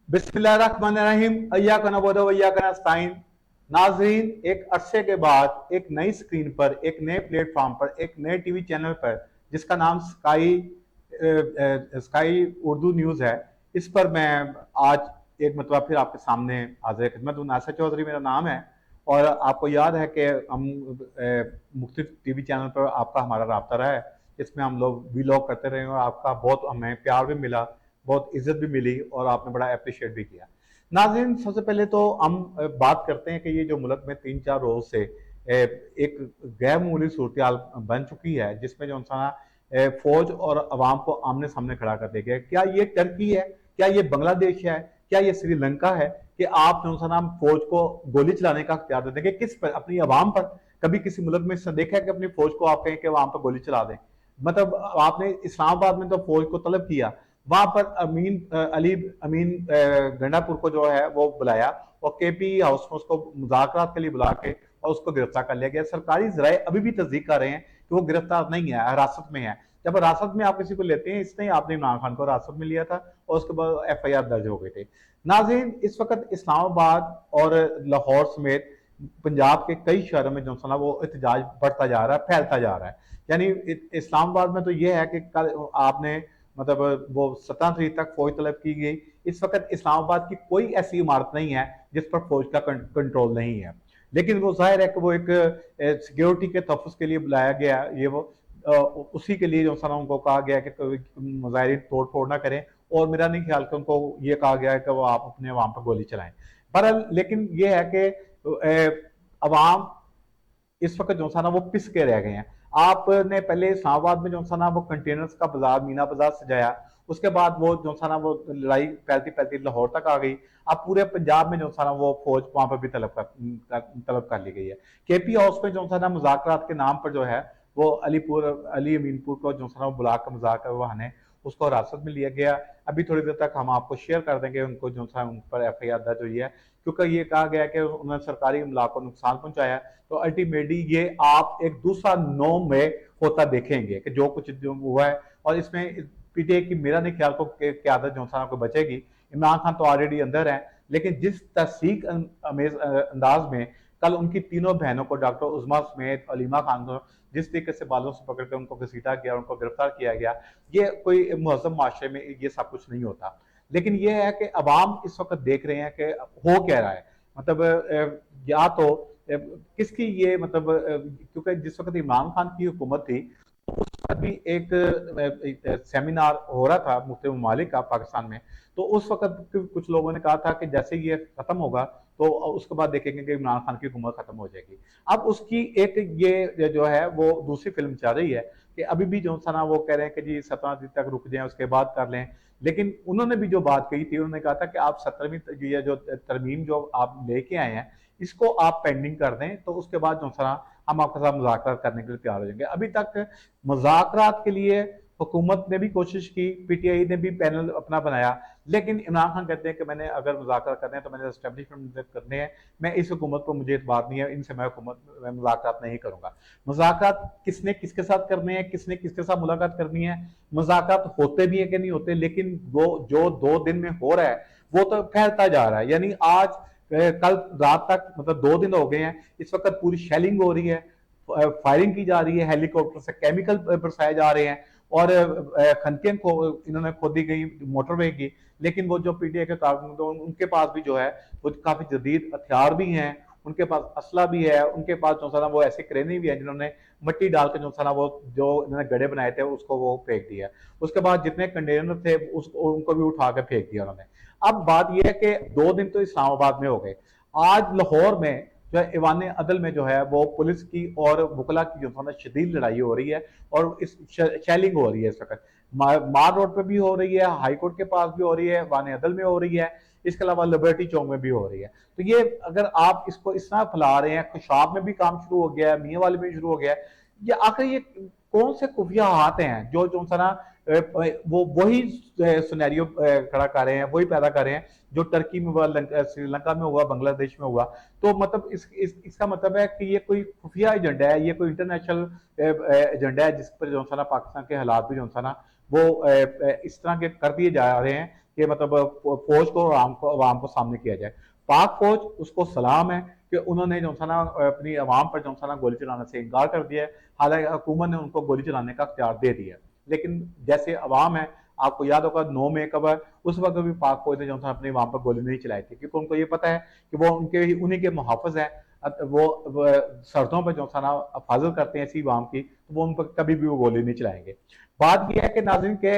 बिस्मिल्लाहिर्रहमानिर्रहीम इय्याका नअबुदु व इय्याका नस्तईन। नाजरीन, एक अरसे के बाद एक नई स्क्रीन पर, एक नए प्लेटफॉर्म पर, एक नए टीवी चैनल पर, जिसका नाम स्काई उर्दू न्यूज़ है, इस पर मैं आज एक मतलब फिर आपके सामने हाजिर खिदमत हूँ। नासिर चौधरी मेरा नाम है और आपको याद है कि हम मुख्तलिफ टीवी चैनल पर आपका हमारा रब्ता रहा है। इसमें हम लोग वीलॉग करते रहे और आपका बहुत हमें प्यार भी मिला, बहुत इज्जत भी मिली और आपने बड़ा अप्रिशिएट भी किया। नाज़रीन, सबसे पहले तो हम बात करते हैं कि ये जो मुल्क में 3-4 रोज से एक गैर मामूली सूरत हाल बन चुकी है, जिसमें जो फौज और अवाम को आमने सामने खड़ा कर दिया गया। क्या ये टर्की है, क्या ये बांग्लादेश है, क्या ये श्रीलंका है कि आप जो फौज को गोली चलाने का अख्तियार दे देंगे? किस पर? अपनी अवाम पर? कभी किसी मुल्क में इसने देखा है कि अपनी फौज को आप कहें कि अवाम पर गोली चला दें? मतलब आपने इस्लामाबाद में तो फौज को तलब किया, वहां पर अली अमीन गंडापुर को जो है वो बुलाया और केपी हाउस में उसको मुज़ाकरात के लिए बुला के और उसको गिरफ्तार कर लिया गया। सरकारी जराए अभी भी तस्दीक कर रहे हैं कि वो गिरफ्तार नहीं है, हिरासत में है। जब हिरासत में आप किसी को लेते हैं, इसने आपने इमरान खान को हिरासत में लिया था और उसके बाद FIR दर्ज हो गए थे। नाज़रीन, इस वक्त इस्लामाबाद और लाहौर समेत पंजाब के कई शहरों में जो है वो एहतजाज बढ़ता जा रहा है, फैलता जा रहा है। यानी इस्लामाबाद में तो ये है कि कल आपने मतलब वो 17 तारीख तक फौज तलब की गई। इस वक्त इस्लामाबाद की कोई ऐसी इमारत नहीं है जिस पर फौज का कंट्रोल नहीं है, लेकिन वो जाहिर है कि वो एक सिक्योरिटी के तहफ़्फ़ुज़ के लिए बुलाया गया। ये वो उसी के लिए जो है उनको कहा गया कि मुजाहिरीन तोड़ फोड़ ना करें और मेरा नहीं ख्याल कि उनको ये कहा गया है कि वो आप अपने अवाम पर गोली चलाएं। बहरहाल लेकिन ये है कि अवाम इस वक्त जो ना वो पिस के रह गए हैं। आपने पहले इस्लामाबाद में जो ना वो कंटेनर्स का बाजार, मीना बाजार सजाया, उसके बाद वो जो ना वो लड़ाई फैलती फैलती लाहौर तक आ गई। अब पूरे पंजाब में जो ना वो फौज वहां पर भी तलब कर ली गई है। KP हाउस में जो ना मुज़ाकरात के नाम पर जो है वो अली अमीनपुर को जो ना बुला कर मुज़ाकर बहाने उसको हिरासत में लिया गया। अभी थोड़ी देर तक हम आपको शेयर कर देंगे उनको जो सा उन पर FIR दर्ज हुई है, क्योंकि ये कहा गया कि उन्होंने सरकारी इमलाक को नुकसान पहुंचाया। तो अल्टीमेटली ये आप एक दूसरा 9 में होता देखेंगे कि जो कुछ जो हुआ है। और इसमें PTI की मेरा नहीं ख्याल को क्यादत जो को बचेगी। इमरान खान तो ऑलरेडी अंदर है, लेकिन जिस तहसीक अंदाज में कल उनकी तीनों बहनों को, डॉक्टर उज़मा समेत अलीमा खान को, जिस तरीके से बालों से पकड़ कर उनको घसीटा गया, उनको गिरफ्तार किया गया, ये कोई मुहज़्ज़म माशरे में ये सब कुछ नहीं होता। लेकिन ये है कि अवाम इस वक्त देख रहे हैं कि हो क्या रहा है। मतलब या तो किसकी ये मतलब क्योंकि जिस वक्त इमरान खान की हुकूमत थी उस वक्त भी एक सेमिनार हो रहा था मुख्तलिफ ममालिक का पाकिस्तान में। तो उस वक्त कुछ लोगों ने कहा था कि जैसे ये खत्म होगा तो उसके बाद देखेंगे कि इमरान खान की हुकूमत खत्म हो जाएगी। अब उसकी एक ये जो है वो दूसरी फिल्म चल रही है कि अभी भी जो ना वो कह रहे हैं कि जी 17 दिन तक रुक जाए, उसके बाद कर लें। लेकिन उन्होंने भी जो बात कही थी, उन्होंने कहा था कि आप 17वीं ये जो तरमीम जो आप लेके आए हैं इसको आप पेंडिंग कर दें, तो उसके बाद जो है हम आपके साथ मुज़ाकरात करने के लिए तैयार हो जाएंगे। अभी तक मुज़ाकरात के लिए हुकूमत ने भी कोशिश की, PTI ने भी पैनल अपना बनाया, लेकिन इमरान खान कहते हैं कि मैंने अगर मुज़ाकरात करने हैं तो मैंने एस्टेब्लिशमेंट करने हैं, मैं इस हुकूमत पर मुझे एतबार नहीं है, इनसे मैं मुज़ाकरात नहीं करूंगा। मुज़ाकरात किसने किसके साथ करने हैं, किसने किसके साथ मुलाकात करनी है, मुज़ाकरात होते भी है कि नहीं होते, लेकिन वो जो 2 दिन में हो रहा है वो तो फैलता जा रहा है। यानी आज कल रात तक मतलब 2 दिन हो गए हैं, इस वक्त पूरी शेलिंग हो रही है, फायरिंग की जा रही है, हेलीकॉप्टर से केमिकल बरसाए जा रहे हैं और खनकें इन्होंने खोदी गई मोटरवे की। लेकिन वो जो PTI के कारकुन तो उनके पास भी जो है वो काफी जदीद हथियार भी हैं, उनके पास असला भी है, उनके पास जो ना वो ऐसे क्रेनी भी है जिन्होंने मट्टी डाल के जो ना वो जो इन्होंने गड्ढे बनाए थे उसको वो फेंक दिया। उसके बाद जितने कंटेनर थे उसको उनको भी उठा के फेंक दिया उन्होंने। अब बात यह है कि 2 दिन तो इस्लामाबाद में हो गए, आज लाहौर में जो है ईवान अदल में जो है वो पुलिस की और वकला की जो है शदीद लड़ाई हो रही है और इस शैलिंग हो रही है। इस वक्त मार रोड पे भी हो रही है, हाई कोर्ट के पास भी हो रही है, वान अदल में हो रही है, इसके अलावा लिबर्टी चौक में भी हो रही है। तो ये अगर आप इसको इस तरह फैला रहे हैं, खुशाब में भी काम शुरू हो गया है, मियाँ वाले में शुरू हो गया है, ये आखिर ये कौन से खुफिया हाथ हैं जो सा ना वो वही सुनैरियो खड़ा कर रहे हैं, वही पैदा कर रहे हैं जो टर्की में हुआ, श्रीलंका में हुआ, बांग्लादेश में हुआ। तो मतलब इसका मतलब है कि ये कोई खुफिया एजेंडा है, ये कोई इंटरनेशनल एजेंडा है जिस पर जो ना पाकिस्तान के हालात भी जो ना वो इस तरह के कर दिए जा रहे हैं कि मतलब फौज को आवाम को सामने किया जाए। पाक फौज उसको सलाम है कि उन्होंने जो सा ना अपनी आवाम पर जो सा ना गोली चलाने से इनकार कर दिया है, हालांकि हुकूमत ने उनको गोली चलाने का अख्तियार दे दिया। लेकिन जैसे अवाम है, आपको याद होगा 9 मई कब है, उस वक्त भी पाक फौज ने जो था अपनी वहां पर गोली नहीं चलाई थी, क्योंकि उनको ये पता है कि वो उनके उन्हीं के मुहाफिज हैं। वो सरहदों पर जो था ना हिफाजत करते हैं ऐसी अवाम की, तो वो उन पर कभी भी वो गोली नहीं चलाएंगे। बात यह है कि नाज़रीन के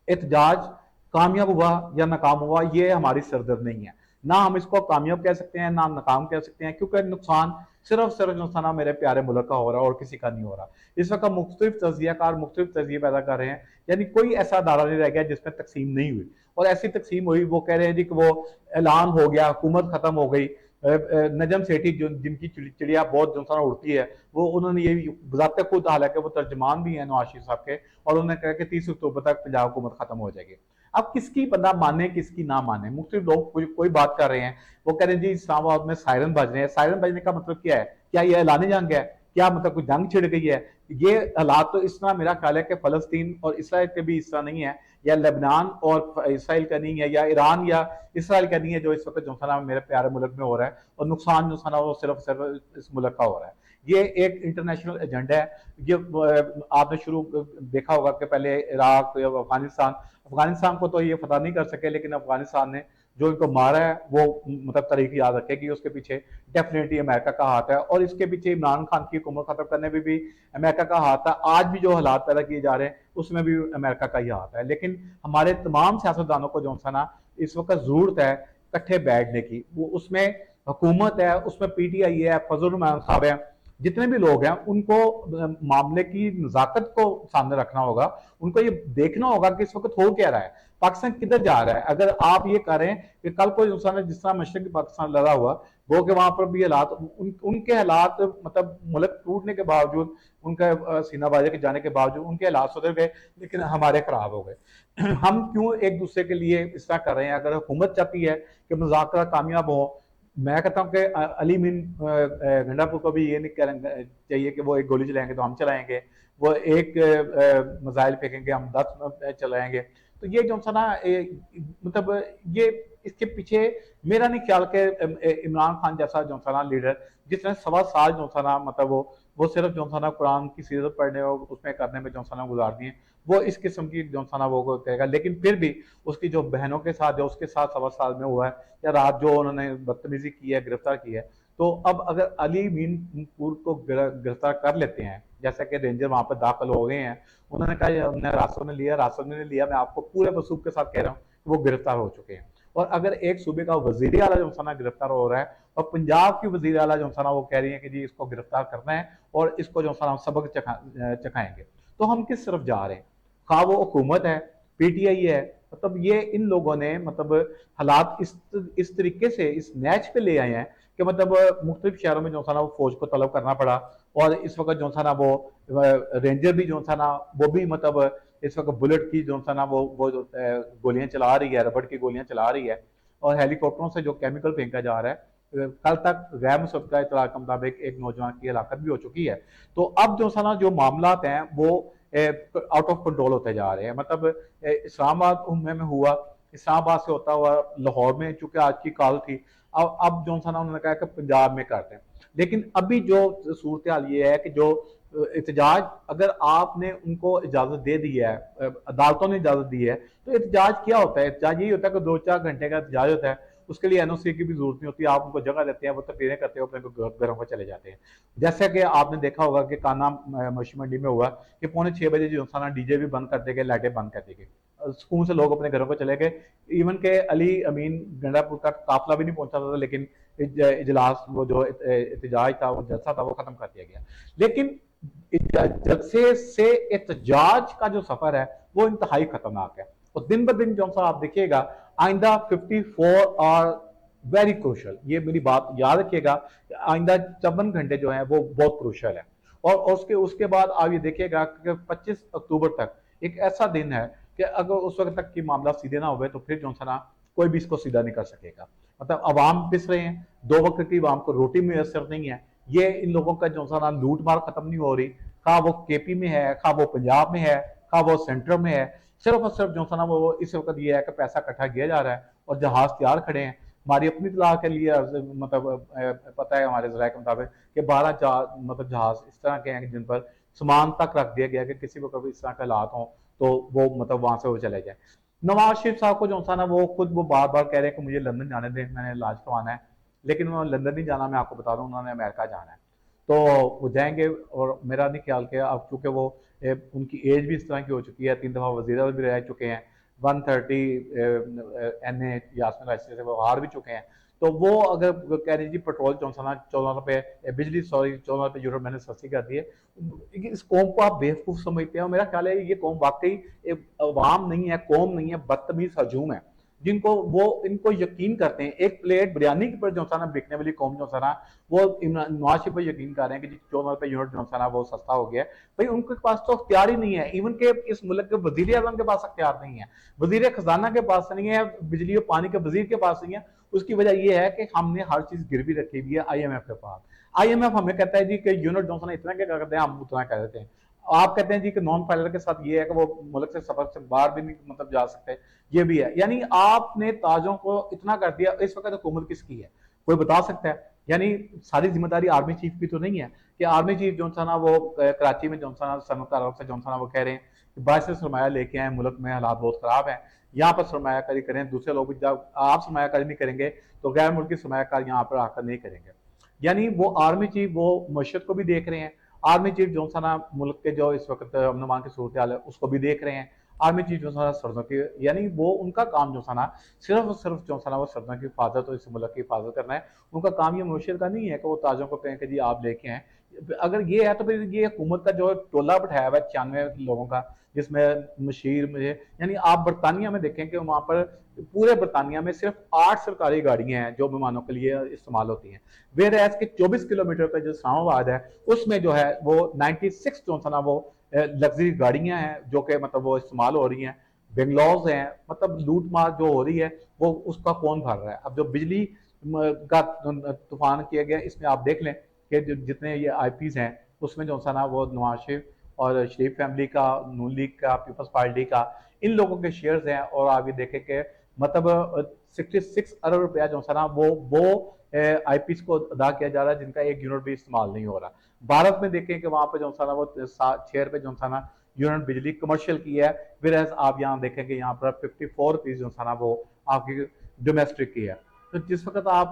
एहतजाज कामयाब हुआ या नाकाम हुआ, ये हमारी सरदर्द नहीं है। ना हम इसको कामयाब कह सकते हैं ना नाकाम कह सकते हैं, क्योंकि नुकसान सिर्फ जो था ना मेरे प्यारे मुल्क का हो रहा है और किसी का नहीं हो रहा। इस वक्त मुख्तलिफ तजियाकार मुख्तलिफ तजिए पैदा कर रहे हैं, यानी कोई ऐसा अदारा नहीं रह गया जिसमें तकसीम नहीं हुई, और ऐसी तकसीम हुई वो कह रहे हैं जी कि वो ऐलान हो गया, हुकूमत खत्म हो गई। नजम सेठी जो जिनकी चिड़िया बहुत जो सा उड़ती है, वो उन्होंने ये बताते खुद, हालांकि वो तर्जमान भी हैं नवाज शरीफ साहब के, और उन्होंने कहा कि 30 अक्टूबर तक पंजाब हुकूमत खत्म हो जाएगी। अब किसकी बंदा माने किसकी ना माने, मुख्तलिफ लोग कोई बात कर रहे हैं। वो कह रहे हैं जी इस्लामाबाद में सायरन बज रहे हैं, सायरन बजने का मतलब क्या है? क्या ये ऐलान जंग है? क्या मतलब कोई जंग छिड़ गई है? ये हालात तो इस तरह मेरा ख्याल है कि फलस्तीन और इसराइल के भी इस तरह नहीं है, या लेबनान और इसराइल का नहीं है, या ईरान या इसराइल का नहीं है, जो इस वक्त जो सा मेरे प्यारे मुल्क में हो रहा है, और नुकसान जो सा वो सिर्फ इस मुल्क का हो रहा है। ये एक इंटरनेशनल एजेंडा है। ये आपने शुरू देखा होगा कि पहले इराक या अफगानिस्तान को तो ये फतह नहीं कर सके, लेकिन अफगानिस्तान ने जो इनको मारा है वो मतलब तारीख याद रखेगी, उसके पीछे डेफिनेटली अमेरिका का हाथ है, और इसके पीछे इमरान खान की हुकूमत खत्म करने में भी अमेरिका का हाथ है। आज भी जो हालात पैदा किए जा रहे हैं उसमें भी अमेरिका का ही हाथ है। लेकिन हमारे तमाम सियासतदानों को जो सा ना इस वक्त जरूरत है इकट्ठे बैठने की। वो उसमें हुकूमत है, उसमें PTI है, फजल रहमान साहब है, जितने भी लोग हैं उनको मामले की नजाकत को सामने रखना होगा। उनको ये देखना होगा कि इस वक्त हो क्या रहा है, पाकिस्तान किधर जा रहा है। अगर आप ये करें कि कल को इंसान जिस तरह मशरकी पाकिस्तान लड़ा हुआ, वो कि वहां पर भी हालात उनके हालात मतलब मुल्क टूटने के बावजूद, उनका सीनाबाजी के जाने के बावजूद उनके हालात सुधर गए, लेकिन हमारे खराब हो गए। हम क्यों एक दूसरे के लिए इस तरह कर रहे हैं? अगर हुकूमत चाहती है कि मुज़ाकरा कामयाब हो, मैं कहता हूँ कि अली मीन गंडापुर को भी ये नहीं कहना चाहिए कि वो एक गोली चलाएंगे तो हम चलाएंगे, वो एक मिसाइल फेंकेंगे हम 10 चलाएंगे। तो ये जो सा ना मतलब ये इसके पीछे मेरा नहीं ख्याल के इमरान खान जैसा जो सा ना लीडर, जिसने 1.25 साल जो सा ना मतलब वो सिर्फ जो सा ना कुरान की सीरत पढ़ने और उसमें करने में जो सा ना गुजार दिए, वो इस किस्म की जो सा ना वो कहेगा। लेकिन फिर भी उसकी जो बहनों के साथ जो उसके साथ 1.25 साल में हुआ है, या रात जो उन्होंने बदतमीजी की है, गिरफ्तार की है, तो अब अगर अली मीनपुर को गिरफ्तार कर लेते हैं, जैसा कि रेंजर वहां पर दाखिल हो गए हैं, उन्होंने कहा हमने रास्ते में लिया, रास्ते में नहीं लिया, मैं आपको पूरे वसूख के साथ कह रहा हूँ कि वो गिरफ्तार हो चुके हैं। और अगर एक सूबे का वजीर आला जो सना गिरफ्तार हो रहा है, और पंजाब की वजीर आला जो सना वो कह रही है कि जी इसको गिरफ्तार करना है और इसको जो सना सबक चखाएंगे, तो हम किस तरफ जा रहे हैं? खा वो हुकूमत है, PTI है, मतलब ये इन लोगों ने मतलब हालात इस तरीके से इस मैच पे ले आए हैं कि मतलब मुख्तलिफ शहरों में जो था ना वो फौज को तलब करना पड़ा। और इस वक्त जो था ना वो रेंजर भी जो था ना वो भी मतलब इस वक्त बुलेट की जो था ना वो जो गोलियां चला रही है, रबड़ की गोलियां चला रही है, और हेलीकॉप्टरों से जो केमिकल फेंका जा रहा है। कल तक गैर मुसद्दका इत्तला के मुताबिक एक नौजवान की हलाकत भी हो चुकी है। तो अब जो सा ना जो मामला हैं वो आउट ऑफ कंट्रोल होते जा रहे हैं। मतलब इस्लामाबाद में हुआ, इस्लामाबाद से होता हुआ लाहौर में, चूंकि आज की कॉल थी, अब जो सा ना उन्होंने कहा कि पंजाब में करते हैं। लेकिन अभी जो सूरत हाल ये है कि जो एहतजाज, अगर आपने उनको इजाजत दे दी है, अदालतों ने इजाजत दी है, तो एहतजाज क्या होता है? एहतजाज यही होता है कि 2-4 घंटे का एहतजाज होता है, उसके लिए NOC की भी जरूरत नहीं होती, आप उनको जगह देते हैं, वो तकरीरें करते हैं, अपने घरों पर चले जाते हैं। जैसा कि आपने देखा होगा कि काना मछली मंडी में हुआ कि 5:45 जो था ना DJ भी बंद कर दिए गए, लाइटें बंद कर दी गई, सुकून से लोग अपने घरों पर चले गए। इवन के अली अमीन गंडापुर का काफिला भी नहीं पहुंचा था, लेकिन इजलास वो जो एहतजाज था, वो जलसा था, वो खत्म कर दिया गया। लेकिन जलसे से एहतजाज का जो सफर है वो इंतहाई खतरनाक है, और दिन ब दिन जो सा आप देखिएगा आइंदा 54 और वेरी क्रूशल, ये मेरी बात याद रखिएगा, आइंदा 54 घंटे जो है वो बहुत क्रूशल है। और उसके उसके बाद आप ये देखिएगा कि 25 अक्टूबर तक एक ऐसा दिन है कि अगर उस वक्त तक की मामला सीधे ना हुए तो फिर जो सा ना कोई भी इसको सीधा नहीं कर सकेगा। मतलब अवाम पिस रहे हैं, 2 वक्त की अवाम को रोटी मैसर नहीं है। ये इन लोगों का जो सा ना लूट मार खत्म नहीं हो रही, खा वो KP में है, खा वो पंजाब में है, खा वो सेंटर में है। सिर्फ और सिर्फ जो सा ना वो इस वक्त ये है कि पैसा इकट्ठा किया जा रहा है और जहाज तैयार खड़े हैं। हमारी अपनी इतलाह के लिए मतलब पता है हमारे जराये के मुताबिक कि 12 मतलब जहाज इस तरह के हैं जिन पर सामान तक रख दिया गया कि किसी को कभी इस तरह के हालात हों तो वो मतलब वहां से वो चले जाए। नवाज शरीफ साहब को जो सा ना वो खुद वो बार बार कह रहे हैं कि मुझे लंदन जाने दें, मैंने इलाज करवाना है, लेकिन उन्होंने लंदन नहीं जाना, मैं आपको बता रहा हूँ, उन्होंने अमेरिका जाना है। तो वो जाएंगे और मेरा नहीं ख्याल कि अब चूंकि वो उनकी एज भी इस तरह की हो चुकी है, 3 दफ़ा वजीर भी रह चुके हैं, 130 NA यासमिन राशि से वो हार भी चुके हैं। तो वो अगर कह रहे हैं जी पेट्रोल 14 रुपये बिजली सॉरी 14 रुपये यूनिट मैंने सस्ती कर दी है, इस कौम को आप बेवकूफ़ समझते हो। मेरा ख्याल है ये कौम वाकई अवाम नहीं है, कौम नहीं है, बदतमीज हजूम है जिनको वो इनको यकीन करते हैं। एक प्लेट बिरयानी पर जो सा ना बिकने वाली कौम जो सा ना वो नवाज शरीफ पर यकीन कर रहे हैं कि जी 14 रुपये यूनिट जो सा ना वो सस्ता हो गया है। भाई उनके पास तो अख्तियार ही नहीं है, इवन के इस मुल्क के वजीर आजम के पास अख्तियार नहीं है, वजीर खजाना के पास नहीं है, बिजली और पानी के वजीर के पास नहीं है। उसकी वजह यह है कि हमने हर चीज गिरवी रखी हुई है IMF के पास। IMF हमें कहता है जी कि यूनिट जो सा ना इतना क्या करते हैं, हम उतना कह देते हैं। आप कहते हैं जी कि नॉन फाइलर के साथ ये है कि वो मुल्क से सफर से बाहर भी नहीं मतलब जा सकते, ये भी है। यानी आपने ताजों को इतना कर दिया। इस वक्त हुकूमत किसकी है, कोई बता सकता है? यानी सारी जिम्मेदारी आर्मी चीफ की तो नहीं है कि आर्मी चीफ जो सा ना वो कराची में जो सा ना सनतकारों से जो सा ना वो कह रहे हैं कि बाहर से सरमाया लेके आए, मुल्क में हालात बहुत खराब है, यहाँ पर सरमायाकारी करें। दूसरे लोग भी जब आप सरमायाकारी नहीं करेंगे तो गैर मुल्की सरमायाकार यहाँ पर आकर नहीं करेंगे। यानी वो आर्मी चीफ वो मशत को भी देख रहे हैं, आर्मी चीफ जो सा ना मुल्क के जो इस वक्त अमन अमान की सूरत हाल है उसको भी देख रहे हैं। आर्मी चीफ जो सा सरहदों की यानी वो उनका काम जो सा ना सिर्फ और सिर्फ जो सा ना वो सरहदों की हिफाजत और इस मुल्क की हिफाजत करना है। उनका काम ये मुशीर का नहीं है कि वो ताजों को कहें कि जी आप लेके आए। अगर ये है तो फिर ये हुकूमत का जो टोला बैठाया हुआ है 96 लोगों का, जिसमें मशीर मुझे यानी आप बरतानिया में देखें कि वहां पर पूरे बरतानिया में सिर्फ 8 सरकारी गाड़ियां हैं जो मेहमानों के लिए इस्तेमाल होती हैं। वेर एज के 24 किलोमीटर का जो इस्लामाबाद है उसमें जो है वो 96 जो सा ना वो लग्जरी गाड़ियां हैं जो कि मतलब वो इस्तेमाल हो रही हैं। बेंगलौर हैं, मतलब लूट मार जो हो रही है वो उसका कौन भर रहा है? अब जो बिजली का तूफान किया गया इसमें आप देख लें कि जो जितने ये IPs हैं उसमें जो सा ना वो नवाज शरीफ और शरीफ फैमिली का, नून लीग का, पीपल्स पार्टी का, इन लोगों के शेयर्स हैं। और आप ये देखें कि मतलब 66 अरब रुपया जो सा ना वो IPs को अदा किया जा रहा है जिनका एक यूनिट भी इस्तेमाल नहीं हो रहा। भारत में देखें कि वहां पर जो सा ना वो 6 रुपये जो सा ना यूनिट बिजली कमर्शियल की है, फिर आप यहाँ देखें कि यहाँ पर 54 रुपीज जो सा ना वो आपकी डोमेस्टिक की है। तो जिस वक्त आप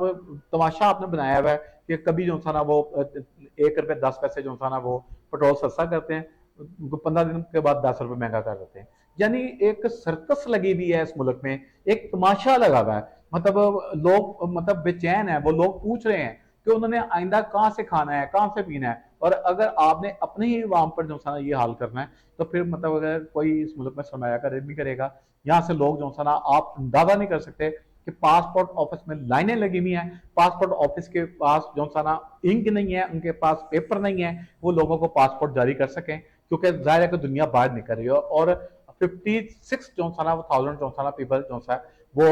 तमाशा आपने बनाया हुआ है कि कभी जो सा ना वो 1 रुपये 10 पैसे जो सा ना वो पेट्रोल सस्ता करते हैं, 15 दिन के बाद 10 रुपये महंगा कर देते हैं। यानी एक सर्कस लगी हुई है इस मुल्क में, एक तमाशा लगा हुआ है। मतलब लोग मतलब बेचैन है, वो लोग पूछ रहे हैं कि उन्होंने आइंदा कहाँ से खाना है, कहाँ से पीना है। और अगर आपने अपने ही अवाम पर जो सा ये हाल करना है तो फिर मतलब अगर कोई इस मुल्क में सरमायाकारी नहीं करेगा। यहाँ से लोग जो सा ना आप अंदाजा नहीं कर सकते कि पासपोर्ट ऑफिस में लाइनें लगी हुई हैं, पासपोर्ट ऑफिस के पास जो सा ना इंक नहीं है, उनके पास पेपर नहीं है वो लोगों को पासपोर्ट जारी कर सकें, क्योंकि जाहिर है कि दुनिया बाहर निकल रही है। और 56 जो सा ना वो 1000 जो सा ना पीपल जो सा वो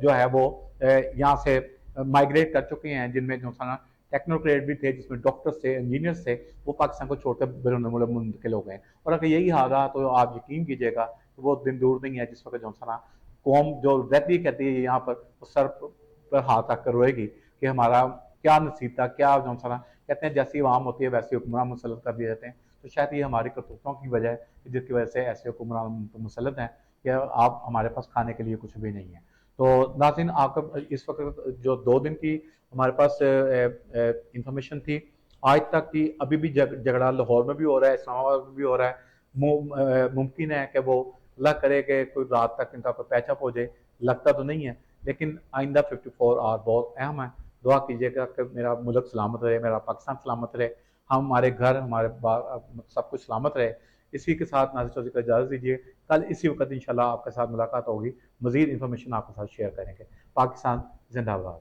जो है वो यहाँ से माइग्रेट कर चुके हैं, जिनमें जो सा ना टेक्नोक्रेट भी थे, जिसमें डॉक्टर्स थे, इंजीनियर्स थे, वो पाकिस्तान को छोड़कर बैरून मुल्क मुंतकिल हो गए। और अगर यही हाल रहा तो आप यकीन कीजिएगा तो वो दिन दूर नहीं है जिस वक्त जो सा ना कौम जो रहती कहती है यहाँ पर सर पर हाथ रखकर रोएगी कि हमारा क्या नसीब था, क्या जो सा ना कहते हैं जैसी आवाम होती है वैसे हुक्मरान मुसलत कर दिए जाते हैं। तो शायद ये हमारी करतूतों की वजह है जिसकी वजह से ऐसे हुक्मरान मुसलत हैं कि आप हमारे पास खाने के लिए कुछ भी नहीं है। तो नाज़रीन आपका इस वक्त जो 2 दिन की हमारे पास इंफॉर्मेशन थी आज तक की, अभी भी झगड़ा लाहौर में भी हो रहा है, इस्लामाबाद में भी हो रहा है। मुमकिन है कि वो अल्लाह करे कि कोई रात तक इनका कोई पैचअप हो जाए, लगता तो नहीं है, लेकिन आइंदा 54 आवर बहुत अहम है। दुआ कीजिएगा कि मेरा मुल्क सलामत रहे, मेरा पाकिस्तान सलामत रहे, हम हमारे घर हमारे सब कुछ सलामत रहे। इसी के साथ नाज़िर चौधरी को इजाज़त दीजिए। कल इसी वक्त इंशाल्लाह आपके साथ मुलाकात होगी, मज़ीद इन्फॉर्मेशन आपके साथ शेयर करेंगे। पाकिस्तान जिंदाबाद।